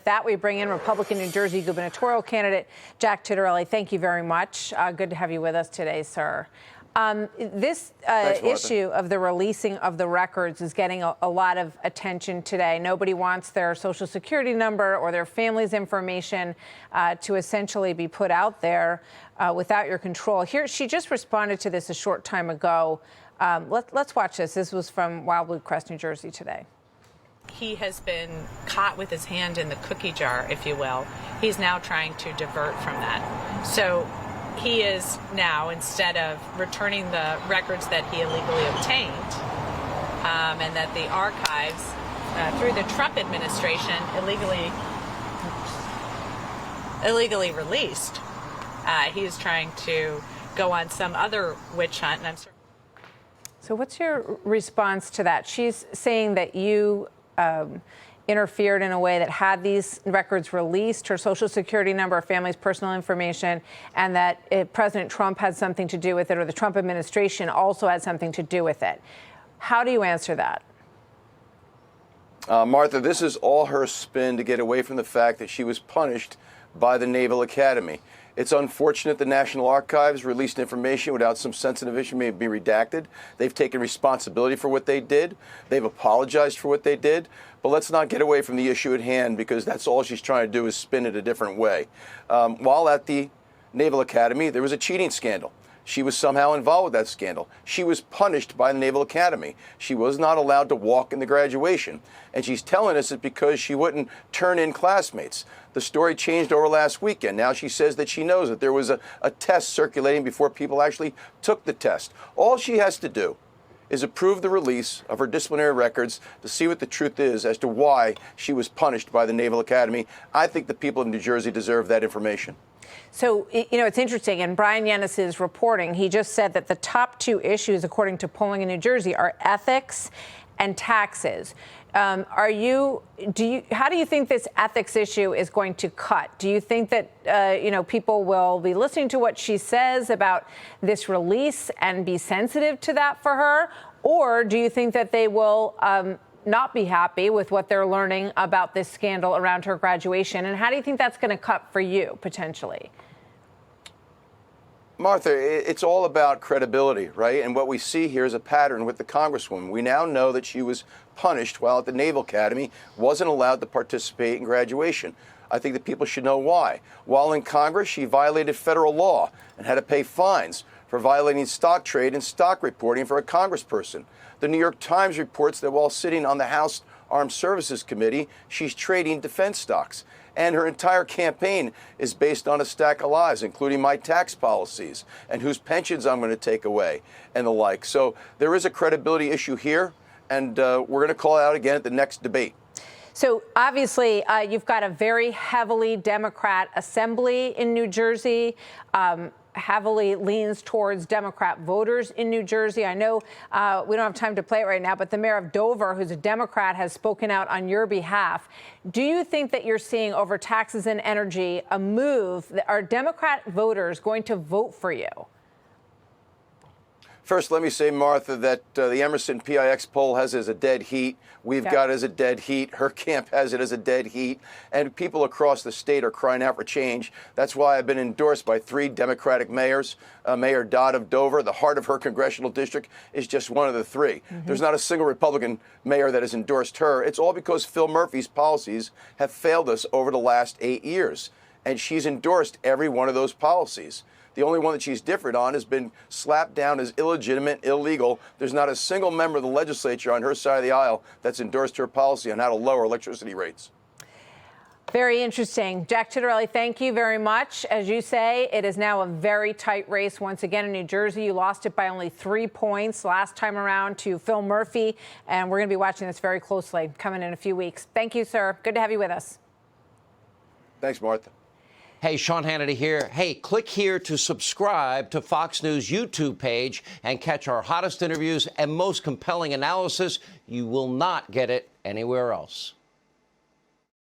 with that, we bring in Republican New Jersey gubernatorial candidate Jack Ciattarelli. Thank you very much. Good to have you with us today, sir. This issue of the releasing of the records is getting a lot of attention today. Nobody wants their Social Security number or their family's information to essentially be put out there without your control. Here, she just responded to this a short time ago. Let's watch this. This was from Wildwood Crest, New Jersey today. He has been caught with his hand in the cookie jar, if you will. He's now trying to divert from that. So he is now, instead of returning the records that he illegally obtained and that the archives, through the Trump administration, illegally released, he is trying to go on some other witch hunt. And So what's your response to that? She's saying that you interfered in a way that had these records released, her Social Security number, her family's personal information, and that President Trump had something to do with it, or the Trump administration also had something to do with it. How do you answer that? Martha, this is all her spin to get away from the fact that she was punished by the Naval Academy. It's unfortunate the National Archives released information without some sensitive issue may be redacted. They've taken responsibility for what they did. They've apologized for what they did. But let's not get away from the issue at hand, because that's all she's trying to do is spin it a different way. While at the Naval Academy, there was a cheating scandal. She was somehow involved with that scandal. She was punished by the Naval Academy. She was not allowed to walk in the graduation. And she's telling us it's because she wouldn't turn in classmates. The story changed over last weekend. Now she says that she knows that there was a test circulating before people actually took the test. All she has to do is approve the release of her disciplinary records to see what the truth is as to why she was punished by the Naval Academy. I think the people of New Jersey deserve that information. So, you know, it's interesting. In Brian Yennis's reporting, he just said that the top two issues, according to polling in New Jersey, are ethics and taxes. How do you think this ethics issue is going to cut? Do you think that, people will be listening to what she says about this release and be sensitive to that for her? Or do you think that they will not be happy with what they're learning about this scandal around her graduation? And how do you think that's going to cut for you, potentially? Martha, it's all about credibility, right? And what we see here is a pattern with the Congresswoman. We now know that she was punished while at the Naval Academy, wasn't allowed to participate in graduation. I think that people should know why. While in Congress, she violated federal law and had to pay fines for violating stock trade and stock reporting for a congressperson. The New York Times reports that while sitting on the House Armed Services Committee, she's trading defense stocks. And her entire campaign is based on a stack of lies, including my tax policies and whose pensions I'm going to take away and the like. So there is a credibility issue here, and we're going to call it out again at the next debate. So obviously, you've got a very heavily Democrat assembly in New Jersey. Heavily leans towards Democrat voters in New Jersey. I know we don't have time to play it right now, but the mayor of Dover, who's a Democrat, has spoken out on your behalf. Do you think that you're seeing over taxes and energy a move that are Democrat voters going to vote for you? First, let me say, Martha, that the Emerson PIX poll has it as a dead heat. We've got it as a dead heat. Her camp has it as a dead heat. And people across the state are crying out for change. That's why I've been endorsed by 3 Democratic mayors. Mayor Dodd of Dover, the heart of her congressional district, is just one of the 3. There's not a single Republican mayor that has endorsed her. It's all because Phil Murphy's policies have failed us over the last 8 years. And she's endorsed every one of those policies. The only one that she's different on has been slapped down as illegitimate, illegal. There's not a single member of the legislature on her side of the aisle that's endorsed her policy on how to lower electricity rates. Very interesting. Jack Ciattarelli, thank you very much. As you say, it is now a very tight race once again in New Jersey. You lost it by only 3 points last time around to Phil Murphy, and we're going to be watching this very closely coming in a few weeks. Thank you, sir. Good to have you with us. Thanks, Martha. Hey, Sean Hannity here. Hey, click here to subscribe to Fox News YouTube page and catch our hottest interviews and most compelling analysis. You will not get it anywhere else.